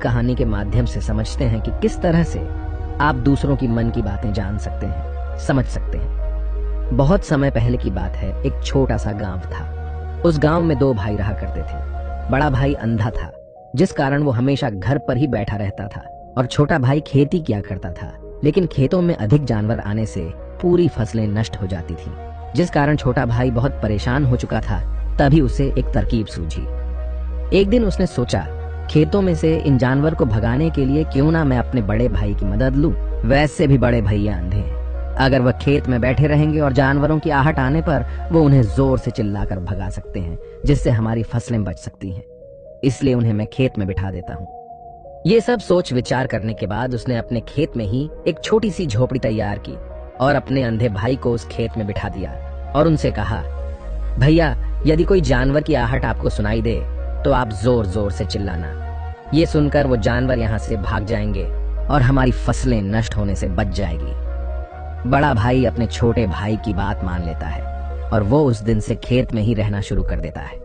कहानी के माध्यम से समझते हैं कि किस तरह से आप दूसरों की मन की बातें जान सकते हैं, समझ सकते हैं। बहुत समय पहले की बात है, एक छोटा सा गांव था। उस गांव में दो भाई रहा करते थे। बड़ा भाई अंधा था, जिस कारण वो हमेशा घर पर ही बैठा रहता था, और छोटा भाई खेती किया करता था। लेकिन खेतों में अधिक जानवर आने से पूरी फसलें नष्ट हो जाती थी, जिस कारण छोटा भाई बहुत परेशान हो चुका था। तभी उसे एक तरकीब सूझी। एक दिन उसने सोचा, खेतों में से इन जानवर को भगाने के लिए क्यों ना मैं अपने बड़े भाई की मदद लूं। वैसे भी बड़े भैया अंधे हैं, अगर वह खेत में बैठे रहेंगे और जानवरों की आहट आने पर वो उन्हें जोर से चिल्लाकर भगा सकते हैं, जिससे हमारी फसलें बच सकती हैं। इसलिए उन्हें मैं खेत में बिठा देता हूँ। ये सब सोच विचार करने के बाद उसने अपने खेत में ही एक छोटी सी झोपड़ी तैयार की और अपने अंधे भाई को उस खेत में बिठा दिया और उनसे कहा, भैया, यदि कोई जानवर की आहट आपको सुनाई दे तो आप जोर जोर से चिल्लाना। ये सुनकर वो जानवर यहाँ से भाग जाएंगे और हमारी फसलें नष्ट होने से बच जाएगी। बड़ा भाई अपने छोटे भाई की बात मान लेता है और वो उस दिन से खेत में ही रहना शुरू कर देता है।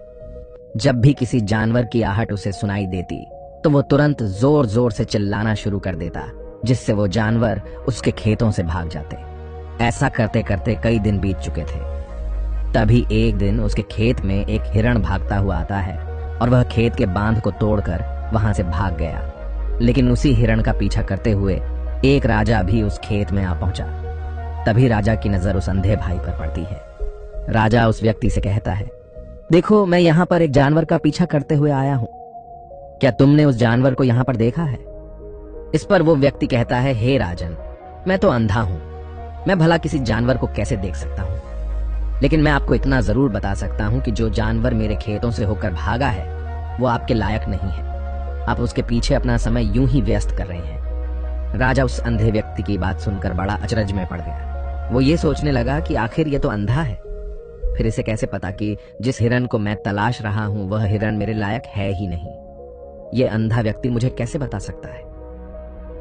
जब भी किसी जानवर की आहट उसे सुनाई देती तो वो तुरंत जोर जोर से चिल्लाना शुरू कर देता, जिससे वो जानवर उसके खेतों से भाग जाते। ऐसा करते करते कई दिन बीत चुके थे। तभी एक दिन उसके खेत में एक हिरण भागता हुआ आता है और वह खेत के बांध को तोड़कर वहां से भाग गया। लेकिन उसी हिरण का पीछा करते हुए एक राजा भी उस खेत में आ पहुंचा। तभी राजा की नजर उस अंधे भाई पर पड़ती है। राजा उस व्यक्ति से कहता है, देखो, मैं यहाँ पर एक जानवर का पीछा करते हुए आया हूँ। क्या तुमने उस जानवर को यहाँ पर देखा है? इस पर वो व्यक्ति कहता है, हे राजन, मैं तो अंधा हूँ, मैं भला किसी जानवर को कैसे देख सकता हूँ। लेकिन मैं आपको इतना जरूर बता सकता हूँ कि जो जानवर मेरे खेतों से होकर भागा है वो आपके लायक नहीं है। आप उसके पीछे अपना समय यूं ही व्यस्त कर रहे हैं। राजा उस अंधे व्यक्ति की बात सुनकर बड़ा अचरज में पड़ गया। वो ये सोचने लगा कि आखिर ये तो अंधा है, फिर इसे कैसे पता कि जिस हिरण को मैं तलाश रहा हूं वह हिरण मेरे लायक है ही नहीं। ये अंधा व्यक्ति मुझे कैसे बता सकता है?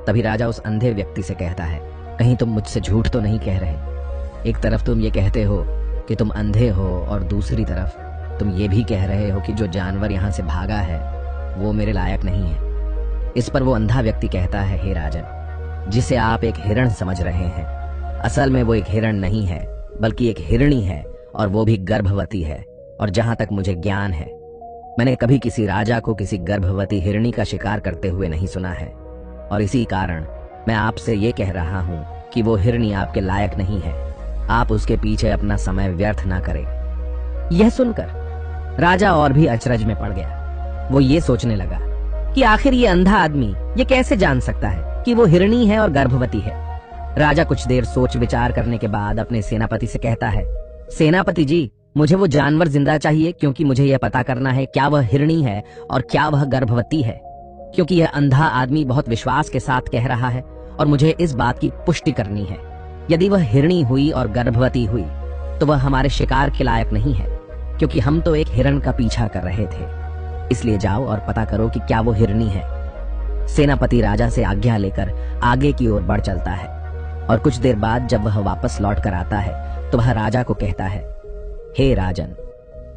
तभी राजा उस अंधे व्यक्ति से कहता है, कहीं तुम मुझसे झूठ तो नहीं कह रहे? एक तरफ तुम ये कहते हो कि तुम अंधे हो और दूसरी तरफ तुम ये भी कह रहे हो कि जो जानवर यहाँ से भागा है वो मेरे लायक नहीं है। इस पर वो अंधा व्यक्ति कहता है, हे राजन, जिसे आप एक हिरण समझ रहे हैं, असल में वो एक हिरण नहीं है बल्कि एक हिरणी है, और वो भी गर्भवती है। और जहां तक मुझे ज्ञान है, मैंने कभी किसी राजा को किसी गर्भवती हिरणी का शिकार करते हुए नहीं सुना है। और इसी कारण मैं आपसे ये कह रहा हूं कि वो हिरणी आपके लायक नहीं है। आप उसके पीछे अपना समय व्यर्थ ना करें। यह सुनकर राजा और भी अचरज में पड़ गया। वो ये सोचने लगा कि आखिर ये अंधा आदमी ये कैसे जान सकता है कि वो हिरणी है और गर्भवती है। राजा कुछ देर सोच विचार करने के बाद अपने सेनापति से कहता है, सेनापति जी, मुझे वो जानवर जिंदा चाहिए, क्योंकि मुझे यह पता करना है क्या वह हिरणी है और क्या वह गर्भवती है। क्योंकि यह अंधा आदमी बहुत विश्वास के साथ कह रहा है और मुझे इस बात की पुष्टि करनी है। यदि वह हिरणी हुई और गर्भवती हुई तो वह हमारे शिकार के लायक नहीं है, क्योंकि हम तो एक हिरण का पीछा कर रहे थे। इसलिए जाओ और पता करो कि क्या वो हिरणी है। सेनापति राजा से आज्ञा लेकर आगे की ओर बढ़ चलता है और कुछ देर बाद जब वह वापस लौट कर आता है तो वह राजा को कहता है, हे राजन,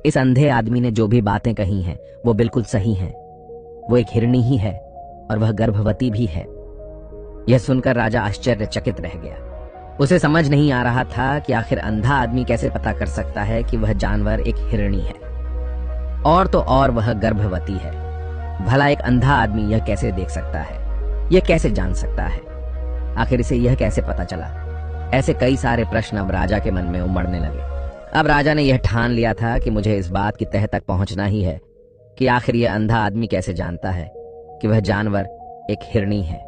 इस अंधे आदमी ने जो भी बातें कही हैं वो बिल्कुल सही हैं। वो एक हिरणी ही है और वह गर्भवती भी है। यह सुनकर राजा आश्चर्यचकित रह गया। उसे समझ नहीं आ रहा था कि आखिर अंधा आदमी कैसे पता कर सकता है कि वह जानवर एक हिरणी है, और तो और वह गर्भवती है। भला एक अंधा आदमी यह कैसे देख सकता है, यह कैसे जान सकता है? आखिर इसे यह कैसे पता चला? ऐसे कई सारे प्रश्न अब राजा के मन में उमड़ने लगे। अब राजा ने यह ठान लिया था कि मुझे इस बात की तह तक पहुंचना ही है कि आखिर यह अंधा आदमी कैसे जानता है कि वह जानवर एक हिरणी है।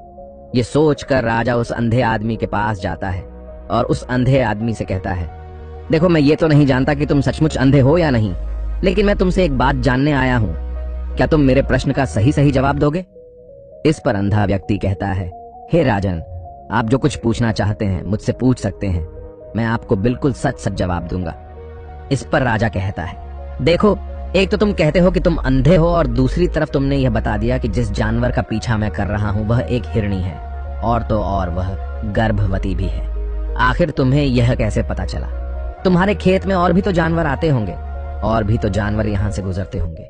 ये सोचकर राजा उस अंधे आदमी के पास जाता है और उस अंधे आदमी से कहता है, देखो, मैं ये तो नहीं जानता कि तुम सचमुच अंधे हो या नहीं, लेकिन मैं तुमसे एक बात जानने आया हूं। क्या तुम मेरे प्रश्न का सही सही जवाब दोगे? इस पर अंधा व्यक्ति कहता है, हे राजन, आप जो कुछ पूछना चाहते हैं मुझसे पूछ सकते हैं, मैं आपको बिल्कुल सच सच जवाब दूंगा। इस पर राजा कहता है, देखो, एक तो तुम कहते हो कि तुम अंधे हो और दूसरी तरफ तुमने यह बता दिया कि जिस जानवर का पीछा मैं कर रहा हूं वह एक हिरणी है, और तो और वह गर्भवती भी है। आखिर तुम्हें यह कैसे पता चला? तुम्हारे खेत में और भी तो जानवर आते होंगे, और भी तो जानवर यहाँ से गुजरते होंगे,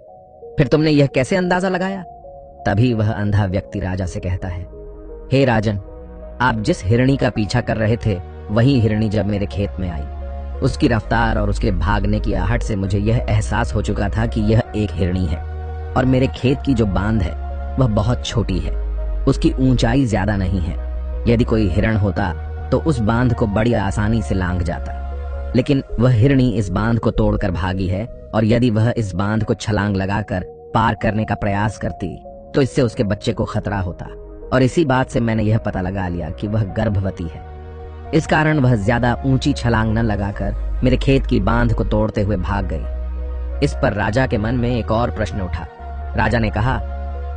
फिर तुमने यह कैसे अंदाजा लगाया? तभी वह अंधा व्यक्ति राजा से कहता है, हे राजन, आप जिस हिरणी का पीछा कर रहे थे वही हिरणी जब मेरे खेत में आई, उसकी रफ्तार और उसके भागने की आहट से मुझे यह एहसास हो चुका था कि यह एक हिरणी है और मेरे खेत की जो बांध है वह बहुत छोटी है, उसकी ऊंचाई ज्यादा नहीं है। यदि कोई हिरण होता तो उस बांध को बड़ी आसानी से लांघ जाता, लेकिन वह हिरणी इस बांध को तोड़कर भागी है और यदि वह इस बांध को छलांग लगाकर पार करने का प्रयास करती तो इससे उसके बच्चे को खतरा होता, और इसी बात से मैंने यह पता लगा लिया कि वह गर्भवती है। इस कारण वह ज्यादा ऊंची छलांग न लगाकर मेरे खेत की बांध को तोड़ते हुए भाग गई। इस पर राजा के मन में एक और प्रश्न उठा। राजा ने कहा,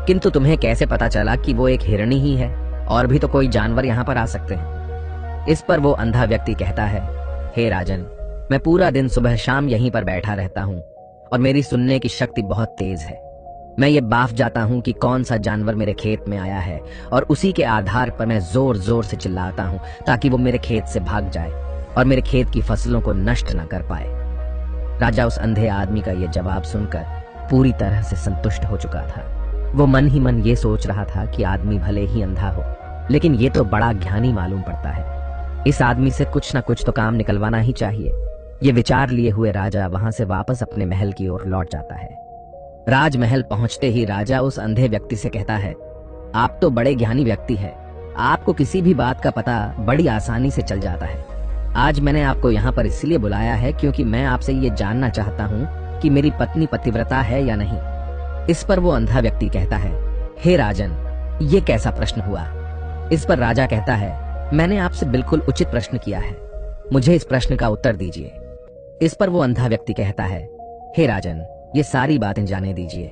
किंतु तुम्हें कैसे पता चला कि वो एक हिरणी ही है? और भी तो कोई जानवर यहाँ पर आ सकते हैं। इस पर वो अंधा व्यक्ति कहता है, हे राजन, मैं पूरा दिन सुबह शाम यहीं पर बैठा रहता हूँ और मेरी सुनने की शक्ति बहुत तेज है। मैं ये बाफ जाता हूँ कि कौन सा जानवर मेरे खेत में आया है और उसी के आधार पर मैं जोर जोर से चिल्लाता हूँ ताकि वो मेरे खेत से भाग जाए और मेरे खेत की फसलों को नष्ट न कर पाए। राजा उस अंधे आदमी का ये जवाब सुनकर पूरी तरह से संतुष्ट हो चुका था। वो मन ही मन ये सोच रहा था कि आदमी भले ही अंधा हो, लेकिन ये तो बड़ा ज्ञानी मालूम पड़ता है। इस आदमी से कुछ न कुछ तो काम निकलवाना ही चाहिए। ये विचार लिए हुए राजा वहां से वापस अपने महल की ओर लौट जाता है। राजमहल पहुंचते ही राजा उस अंधे व्यक्ति से कहता है, आप तो बड़े ज्ञानी व्यक्ति हैं, आपको किसी भी बात का पता बड़ी आसानी से चल जाता है। आज मैंने आपको यहाँ पर इसलिए बुलाया है क्योंकि मैं आपसे ये जानना चाहता हूँ कि मेरी पत्नी पतिव्रता है या नहीं। इस पर वो अंधा व्यक्ति कहता है, हे राजन, ये कैसा प्रश्न हुआ? इस पर राजा कहता है, मैंने आपसे बिल्कुल उचित प्रश्न किया है, मुझे इस प्रश्न का उत्तर दीजिए। इस पर वो अंधा व्यक्ति कहता है, हे राजन, ये सारी बातें जाने दीजिए।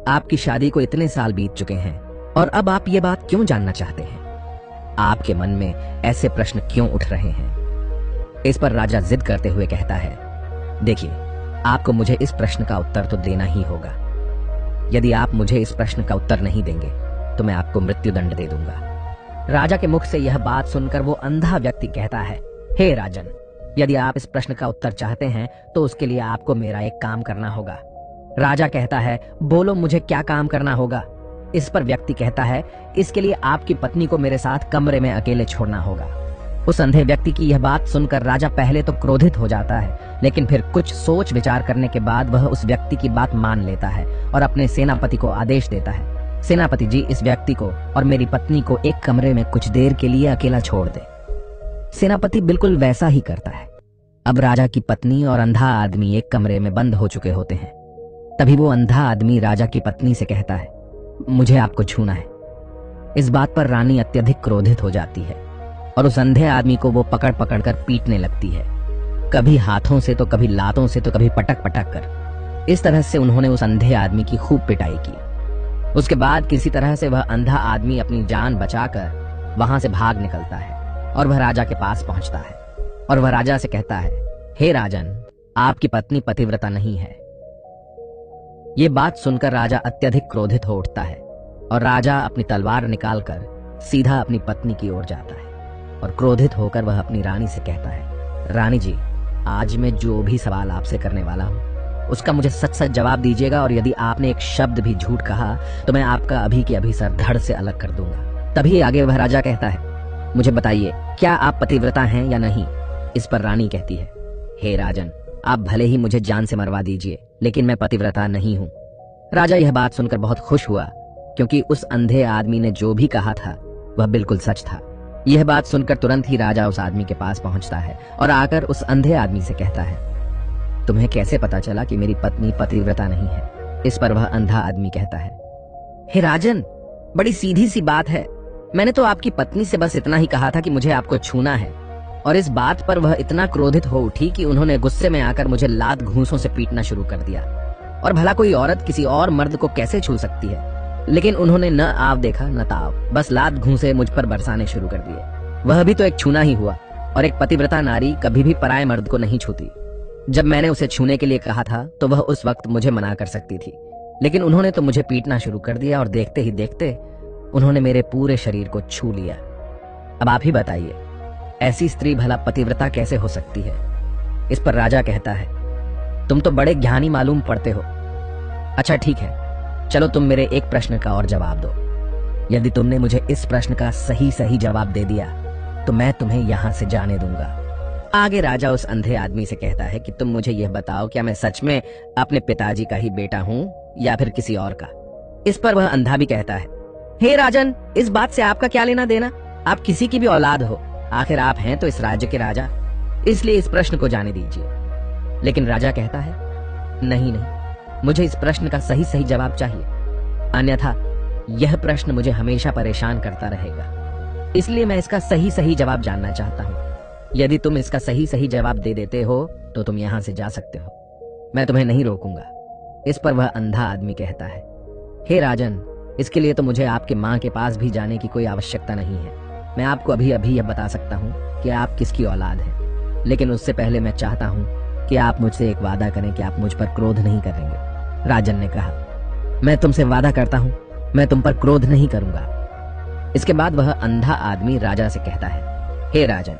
आपकी शादी को इतने साल बीत चुके हैं और अब आप ये बात क्यों जानना चाहते हैं? आपके मन में ऐसे प्रश्न क्यों उठ रहे हैं? इस पर राजा जिद करते हुए कहता है, देखिए, आपको मुझे इस प्रश्न का उत्तर तो देना ही होगा। यदि आप मुझे इस प्रश्न का उत्तर नहीं देंगे तो मैं आपको मृत्युदंड दे दूंगा। राजा के मुख से यह बात सुनकर वो अंधा व्यक्ति कहता है, हे राजन, यदि आप इस प्रश्न का उत्तर चाहते हैं तो उसके लिए आपको मेरा एक काम करना होगा। राजा कहता है, बोलो, मुझे क्या काम करना होगा? इस पर व्यक्ति कहता है, इसके लिए आपकी पत्नी को मेरे साथ कमरे में अकेले छोड़ना होगा। उस अंधे व्यक्ति की यह बात सुनकर राजा पहले तो क्रोधित हो जाता है, लेकिन फिर कुछ सोच विचार करने के बाद वह उस व्यक्ति की बात मान लेता है और अपने सेनापति को आदेश देता है, सेनापति जी, इस व्यक्ति को और मेरी पत्नी को एक कमरे में कुछ देर के लिए अकेला छोड़ दे। सेनापति बिल्कुल वैसा ही करता है। अब राजा की पत्नी और अंधा आदमी एक कमरे में बंद हो चुके होते हैं। तभी वो अंधा आदमी राजा की पत्नी से कहता है, मुझे आपको छूना है। इस बात पर रानी अत्यधिक क्रोधित हो जाती है और उस अंधे आदमी को वो पकड़ पकड़ कर पीटने लगती है, कभी हाथों से तो कभी लातों से तो कभी पटक पटक कर। इस तरह से उन्होंने उस अंधे आदमी की खूब पिटाई की। उसके बाद किसी तरह से वह अंधा आदमी अपनी जान बचाकर वहां से भाग निकलता है और वह राजा के पास पहुंचता है और वह राजा से कहता है, हे राजन, आपकी पत्नी पतिव्रता नहीं है। ये बात सुनकर राजा अत्यधिक क्रोधित हो उठता है और राजा अपनी तलवार निकालकर सीधा अपनी पत्नी की ओर जाता है और क्रोधित होकर वह अपनी रानी से कहता है, रानी जी, आज मैं जो भी सवाल आपसे करने वाला हूँ उसका मुझे सच सच जवाब दीजिएगा, और यदि आपने एक शब्द भी झूठ कहा तो मैं आपका अभी के अभी सर धड़ से अलग कर दूंगा। तभी आगे वह राजा कहता है, मुझे बताइए, क्या आप पतिव्रता हैं या नहीं? इस पर रानी कहती है, हे राजन, आप भले ही मुझे जान से मरवा दीजिए, लेकिन मैं पतिव्रता नहीं हूँ। राजा यह बात सुनकर बहुत खुश हुआ, क्योंकि उस अंधे आदमी ने जो भी कहा था वह बिल्कुल सच था। यह बात सुनकर तुरंत ही राजा उस आदमी के पास पहुंचता है और आकर उस अंधे आदमी से कहता है, तुम्हें कैसे पता चला कि मेरी पत्नी पतिव्रता नहीं है? इस पर वह अंधा आदमी कहता है, हे राजन, बड़ी सीधी सी बात है। मैंने तो आपकी पत्नी से बस इतना ही कहा था कि मुझे आपको छूना है, और इस बात पर वह इतना क्रोधित हो उठी कि उन्होंने गुस्से में आकर मुझे लात घूंसों से पीटना शुरू कर दिया। और भला कोई औरत किसी और मर्द को कैसे छू सकती है? लेकिन उन्होंने न आव देखा न ताव, बस लात घूंसे मुझ पर बरसाने शुरू कर दिए। वह भी तो एक छूना ही हुआ, और एक पतिव्रता नारी कभी भी पराये मर्द को नहीं छूती। जब मैंने उसे छूने के लिए कहा था तो वह उस वक्त मुझे मना कर सकती थी, लेकिन उन्होंने तो मुझे पीटना शुरू कर दिया और देखते ही देखते उन्होंने मेरे पूरे शरीर को छू लिया। अब आप ही बताइए, ऐसी स्त्री भला पतिव्रता कैसे हो सकती है? इस पर राजा कहता है, तुम तो बड़े ज्ञानी मालूम पड़ते हो। अच्छा ठीक है, चलो तुम मेरे एक प्रश्न का और जवाब दो। यदि तुमने मुझे इस प्रश्न का सही सही जवाब दे दिया तो मैं तुम्हें यहाँ से जाने दूंगा। आगे राजा उस अंधे आदमी से कहता है कि तुम मुझे यह बताओ, क्या मैं सच में अपने पिताजी का ही बेटा हूँ या फिर किसी और का? इस पर वह अंधा भी कहता है, हे राजन, इस बात से आपका क्या लेना देना? आप किसी की भी औलाद हो, आखिर आप हैं तो इस राज्य के राजा, इसलिए इस प्रश्न को जाने दीजिए। लेकिन राजा कहता है, नहीं नहीं, मुझे इस प्रश्न का सही सही जवाब चाहिए, अन्यथा यह प्रश्न मुझे हमेशा परेशान करता रहेगा। इसलिए मैं इसका सही सही जवाब जानना चाहता हूँ। यदि तुम इसका सही सही जवाब दे देते हो तो तुम यहाँ से जा सकते हो, मैं तुम्हें नहीं रोकूंगा। इस पर वह अंधा आदमी कहता है, हे राजन, इसके लिए तो मुझे आपके माँ के पास भी जाने की कोई आवश्यकता नहीं है। मैं आपको अभी अभी यह बता सकता हूँ कि आप किसकी औलाद हैं, लेकिन उससे पहले मैं चाहता हूँ कि आप मुझसे एक वादा करें कि आप मुझ पर क्रोध नहीं करेंगे। राजन ने कहा, मैं तुमसे वादा करता हूँ, मैं तुम पर क्रोध नहीं करूंगा। इसके बाद वह अंधा आदमी राजा से कहता है, हे राजन,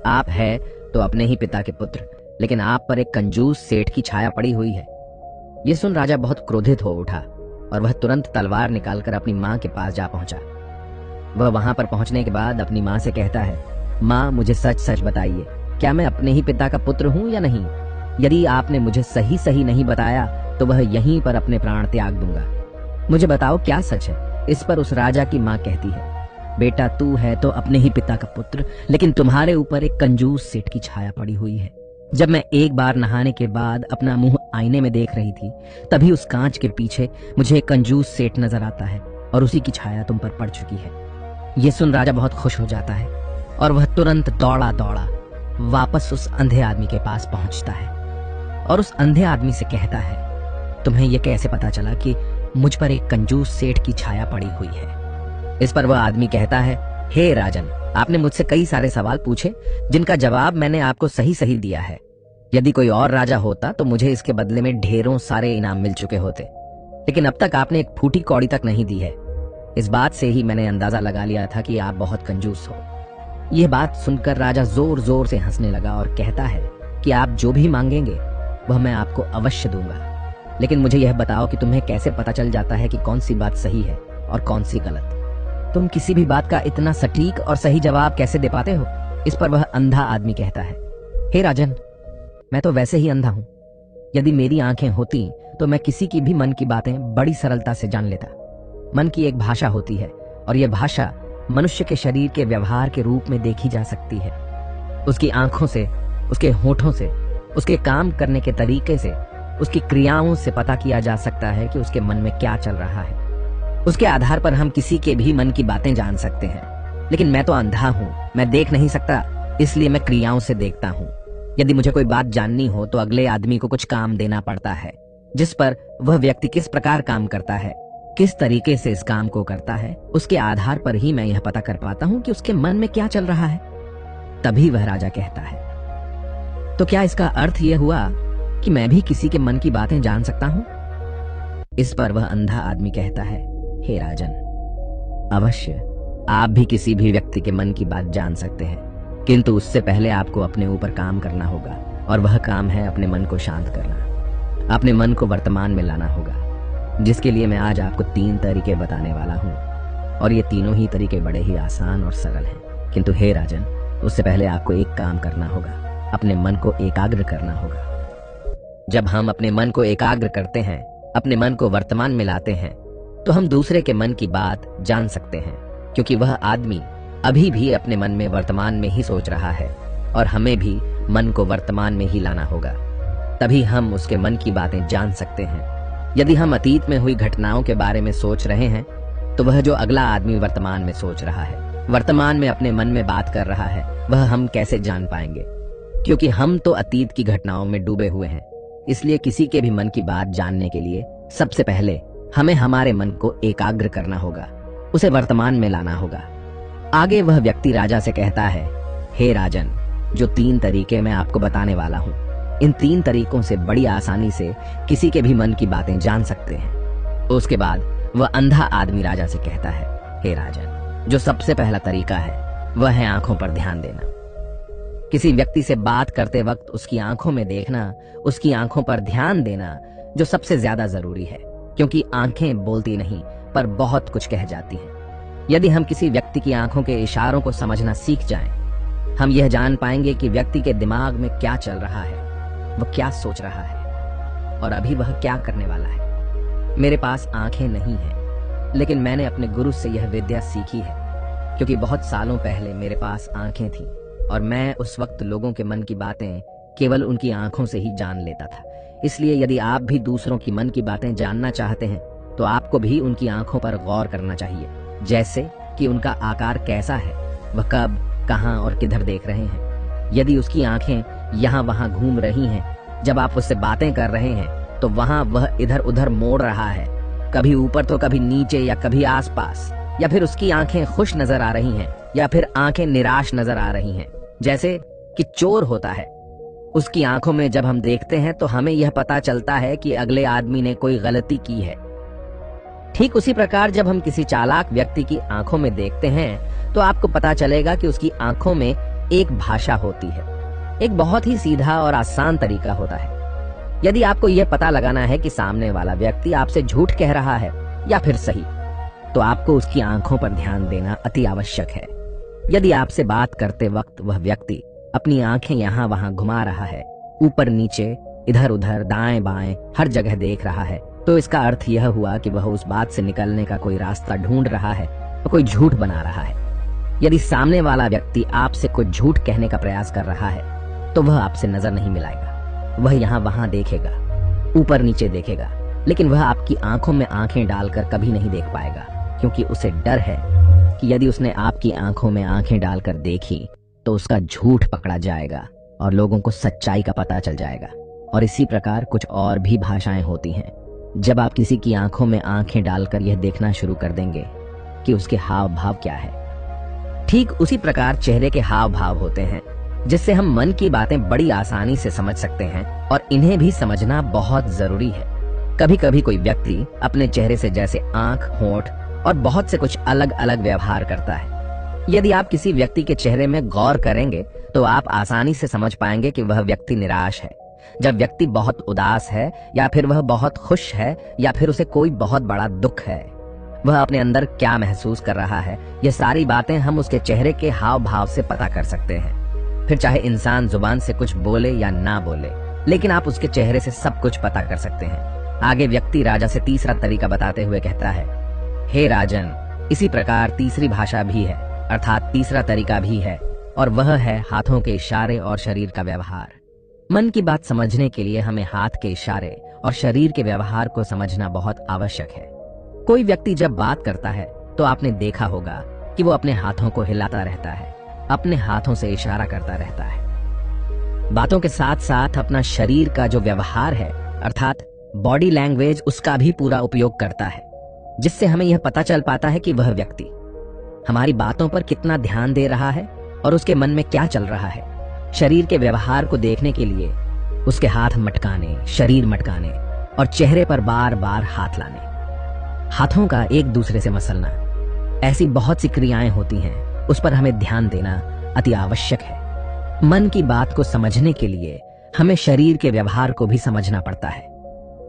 आप है तो अपने ही पिता के पुत्र, लेकिन आप पर एक कंजूस सेठ की छाया पड़ी हुई है। यह सुन राजा बहुत क्रोधित हो उठा और वह तुरंत तलवार निकालकर अपनी माँ के पास जा पहुंचा। वह वहां पर पहुंचने के बाद अपनी माँ से कहता है, माँ, मुझे सच सच बताइए, क्या मैं अपने ही पिता का पुत्र हूँ या नहीं? यदि आपने मुझे सही सही नहीं बताया तो वह यहीं पर अपने प्राण त्याग दूंगा। मुझे बताओ क्या सच है? इस पर उस राजा की माँ कहती है, बेटा, तू है तो अपने ही पिता का पुत्र, लेकिन तुम्हारे ऊपर एक कंजूस सेठ की छाया पड़ी हुई है। जब मैं एक बार नहाने के बाद अपना मुंह आईने में देख रही थी, तभी उस कांच के पीछे मुझे एक कंजूस सेठ नजर आता है और उसी की छाया तुम पर पड़ चुकी है। ये सुन राजा बहुत खुश हो जाता है और वह तुरंत दौड़ा दौड़ा वापस उस अंधे आदमी के पास पहुंचता है और उस अंधे आदमी से कहता है, तुम्हें यह कैसे पता चला कि मुझ पर एक कंजूस सेठ की छाया पड़ी हुई है? इस पर वह आदमी कहता है, हे राजन, आपने मुझसे कई सारे सवाल पूछे जिनका जवाब मैंने आपको सही सही दिया है। यदि कोई और राजा होता तो मुझे इसके बदले में ढेरों सारे इनाम मिल चुके होते, लेकिन अब तक आपने एक फूटी कौड़ी तक नहीं दी है। इस बात से ही मैंने अंदाजा लगा लिया था कि आप बहुत कंजूस हो। यह बात सुनकर राजा जोर जोर से हंसने लगा और कहता है कि आप जो भी मांगेंगे वह मैं आपको अवश्य दूंगा, लेकिन मुझे यह बताओ कि तुम्हें कैसे पता चल जाता है कि कौन सी बात सही है और कौन सी गलत? तुम किसी भी बात का इतना सटीक और सही जवाब कैसे दे पाते हो? इस पर वह अंधा आदमी कहता है, हे राजन, मैं तो वैसे ही अंधा हूं। यदि मेरी आंखें होती तो मैं किसी की भी मन की बातें बड़ी सरलता से जान लेता। मन की एक भाषा होती है और यह भाषा मनुष्य के शरीर के व्यवहार के रूप में देखी जा सकती है। उसकी आंखों से, उसके होठों से, उसके काम करने के तरीके से, उसकी क्रियाओं से पता किया जा सकता है कि उसके मन में क्या चल रहा है। उसके आधार पर हम किसी के भी मन की बातें जान सकते हैं। लेकिन मैं तो अंधा हूं, मैं देख नहीं सकता, इसलिए मैं क्रियाओं से देखता हूं। यदि मुझे कोई बात जाननी हो तो अगले आदमी को कुछ काम देना पड़ता है, जिस पर वह व्यक्ति किस प्रकार काम करता है, किस तरीके से इस काम को करता है, उसके आधार पर ही मैं यह पता कर पाता हूं कि उसके मन में क्या चल रहा है। तभी वह राजा कहता है, तो क्या इसका अर्थ यह हुआ कि मैं भी किसी के मन की बातें जान सकता हूं? इस पर वह अंधा आदमी कहता है, हे राजन, अवश्य आप भी किसी भी व्यक्ति के मन की बात जान सकते हैं, किंतु उससे पहले आपको अपने ऊपर काम करना होगा और वह काम है अपने मन को शांत करना, अपने मन को वर्तमान में लाना होगा, जिसके लिए मैं आज आपको 3 तरीके बताने वाला हूं। और ये तीनों ही तरीके बड़े ही आसान और सरल हैं। किंतु हे राजन, उससे पहले आपको एक काम करना होगा, अपने मन को एकाग्र करना होगा। जब हम अपने मन को एकाग्र करते हैं, अपने मन को वर्तमान में लाते हैं, तो हम दूसरे के मन की बात जान सकते हैं, क्योंकि वह आदमी अभी भी अपने मन में वर्तमान में ही सोच रहा है और हमें भी मन को वर्तमान में ही लाना होगा, तभी हम उसके मन की बातें जान सकते हैं। यदि हम अतीत में हुई घटनाओं के बारे में सोच रहे हैं तो वह जो अगला आदमी वर्तमान में सोच रहा है, वर्तमान में अपने मन में बात कर रहा है, वह हम कैसे जान पाएंगे? क्योंकि हम तो अतीत की घटनाओं में डूबे हुए हैं। इसलिए किसी के भी मन की बात जानने के लिए सबसे पहले हमें हमारे मन को एकाग्र करना होगा, उसे वर्तमान में लाना होगा। आगे वह व्यक्ति राजा से कहता है, हे राजन, जो 3 तरीके मैं आपको बताने वाला हूँ, इन 3 तरीकों से बड़ी आसानी से किसी के भी मन की बातें जान सकते हैं। उसके बाद वह अंधा आदमी राजा से कहता है, हे राजन, जो सबसे पहला तरीका है वह है आंखों पर ध्यान देना। किसी व्यक्ति से बात करते वक्त उसकी आंखों में देखना, उसकी आंखों पर ध्यान देना जो सबसे ज्यादा जरूरी है, क्योंकि आंखें बोलती नहीं पर बहुत कुछ कह जाती हैं। यदि हम किसी व्यक्ति की आंखों के इशारों को समझना सीख जाएं, हम यह जान पाएंगे कि व्यक्ति के दिमाग में क्या चल रहा है, वह क्या सोच रहा है और अभी वह क्या करने वाला है। मेरे पास आंखें नहीं हैं, लेकिन मैंने अपने गुरु से यह विद्या सीखी है, क्योंकि बहुत सालों पहले मेरे पास आंखें थीं और मैं उस वक्त लोगों के मन की बातें केवल उनकी आंखों से ही जान लेता था। इसलिए यदि आप भी दूसरों की मन की बातें जानना चाहते हैं तो आपको भी उनकी आंखों पर गौर करना चाहिए, जैसे कि उनका आकार कैसा है, वह कब, कहां और किधर देख रहे हैं। यदि उसकी आंखें यहाँ वहां घूम रही हैं, जब आप उससे बातें कर रहे हैं तो वहां वह इधर उधर मोड़ रहा है, कभी ऊपर तो कभी नीचे या कभी आसपास, या फिर उसकी आंखें खुश नजर आ रही हैं या फिर आंखें निराश नजर आ रही हैं, जैसे कि चोर होता है। उसकी आंखों में जब हम देखते हैं तो हमें यह पता चलता है कि अगले आदमी ने कोई गलती की है। ठीक उसी प्रकार जब हम किसी चालाक व्यक्ति की आंखों में देखते हैं तो आपको पता चलेगा कि उसकी आंखों में एक भाषा होती है। एक बहुत ही सीधा और आसान तरीका होता है। यदि आपको यह पता लगाना है कि सामने वाला व्यक्ति आपसे झूठ कह रहा है या फिर सही, तो आपको उसकी आंखों पर ध्यान देना अति आवश्यक है। यदि आपसे बात करते वक्त वह व्यक्ति अपनी आंखें यहाँ वहां घुमा रहा है, ऊपर नीचे, इधर उधर, दाएं बाएं, हर जगह देख रहा है, तो इसका अर्थ यह हुआ कि वह उस बात से निकलने का कोई रास्ता ढूंढ रहा है और कोई झूठ बना रहा है। यदि सामने वाला व्यक्ति आपसे कुछ झूठ कहने का प्रयास कर रहा है तो वह आपसे नजर नहीं मिलाएगा। वह यहाँ वहां देखेगा, ऊपर नीचे देखेगा, लेकिन वह आपकी आंखों में आंखें डालकर कभी नहीं देख पाएगा, क्योंकि उसे डर है कि यदि उसने आपकी आंखों में आंखें डालकर देखी तो उसका झूठ पकड़ा जाएगा और लोगों को सच्चाई का पता चल जाएगा। और इसी प्रकार कुछ और भी भाषाएं होती हैं। जब आप किसी की आंखों में आंखें डालकर यह देखना शुरू कर देंगे कि उसके हाव भाव क्या है, ठीक उसी प्रकार चेहरे के हाव भाव होते हैं, जिससे हम मन की बातें बड़ी आसानी से समझ सकते हैं और इन्हें भी समझना बहुत जरूरी है। कभी कभी कोई व्यक्ति अपने चेहरे से जैसे आंख, होंठ और बहुत से कुछ अलग अलग व्यवहार करता है। यदि आप किसी व्यक्ति के चेहरे में गौर करेंगे तो आप आसानी से समझ पाएंगे कि वह व्यक्ति निराश है, जब व्यक्ति बहुत उदास है, या फिर वह बहुत खुश है, या फिर उसे कोई बहुत बड़ा दुख है। वह अपने अंदर क्या महसूस कर रहा है, ये सारी बातें हम उसके चेहरे के हाव भाव से पता कर सकते हैं। फिर चाहे इंसान जुबान से कुछ बोले या ना बोले, लेकिन आप उसके चेहरे से सब कुछ पता कर सकते हैं। आगे व्यक्ति राजा से तीसरा तरीका बताते हुए कहता है, हे राजन, इसी प्रकार तीसरी भाषा भी है, अर्थात तीसरा तरीका भी है, और वह है हाथों के इशारे और शरीर का व्यवहार। मन की बात समझने के लिए हमें हाथ के इशारे और शरीर के व्यवहार को समझना बहुत आवश्यक है। कोई व्यक्ति जब बात करता है तो आपने देखा होगा कि वो अपने हाथों को हिलाता रहता है, अपने हाथों से इशारा करता रहता है। बातों के साथ साथ अपना शरीर का जो व्यवहार है, अर्थात बॉडी लैंग्वेज, उसका भी पूरा उपयोग करता है, जिससे हमें यह पता चल पाता है कि वह व्यक्ति हमारी बातों पर कितना ध्यान दे रहा है और उसके मन में क्या चल रहा है। शरीर के व्यवहार को देखने के लिए उसके हाथ मटकाने, शरीर मटकाने और चेहरे पर बार बार हाथ लाने, हाथों का एक दूसरे से मसलना, ऐसी बहुत सी क्रियाएं होती हैं, उस पर हमें ध्यान देना अति आवश्यक है। मन की बात को समझने के लिए हमें शरीर के व्यवहार को भी समझना पड़ता है।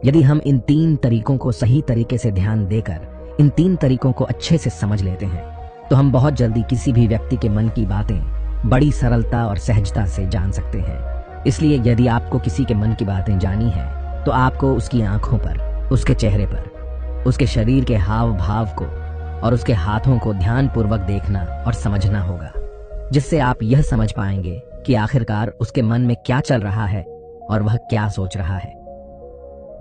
यदि हम इन 3 तरीकों को सही तरीके से ध्यान देकर इन 3 तरीकों को अच्छे से समझ लेते हैं तो हम बहुत जल्दी किसी भी व्यक्ति के मन की बातें बड़ी सरलता और सहजता से जान सकते हैं। इसलिए यदि आपको किसी के मन की बातें जानी है तो आपको उसकी आंखों पर, उसके चेहरे पर, उसके शरीर के हाव भाव को और उसके हाथों को ध्यानपूर्वक देखना और समझना होगा, जिससे आप यह समझ पाएंगे कि आखिरकार उसके मन में क्या चल रहा है और वह क्या सोच रहा है।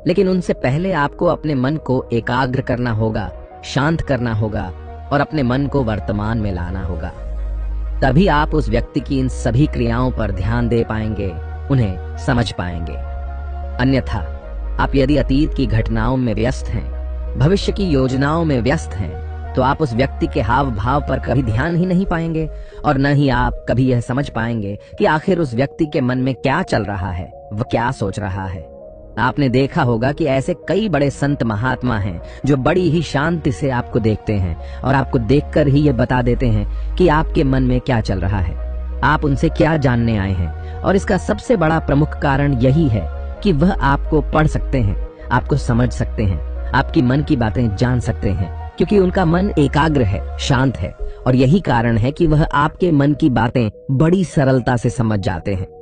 लेकिन उनसे पहले आपको अपने मन को एकाग्र करना होगा, शांत करना होगा और अपने मन को वर्तमान में लाना होगा। तभी आप उस व्यक्ति की इन सभी क्रियाओं पर ध्यान दे पाएंगे, उन्हें समझ पाएंगे। अन्यथा आप यदि अतीत की घटनाओं में व्यस्त हैं, भविष्य की योजनाओं में व्यस्त हैं, तो आप उस व्यक्ति के हाव भाव पर कभी ध्यान ही नहीं पाएंगे और न ही आप कभी यह समझ पाएंगे कि आखिर उस व्यक्ति के मन में क्या चल रहा है, वह क्या सोच रहा है। आपने देखा होगा कि ऐसे कई बड़े संत महात्मा हैं जो बड़ी ही शांति से आपको देखते हैं और आपको देखकर ही ये बता देते हैं कि आपके मन में क्या चल रहा है, आप उनसे क्या जानने आए हैं। और इसका सबसे बड़ा प्रमुख कारण यही है कि वह आपको पढ़ सकते हैं, आपको समझ सकते हैं, आपकी मन की बातें जान सकते हैं, क्योंकि उनका मन एकाग्र है, शांत है, और यही कारण है कि वह आपके मन की बातें बड़ी सरलता से समझ जाते हैं।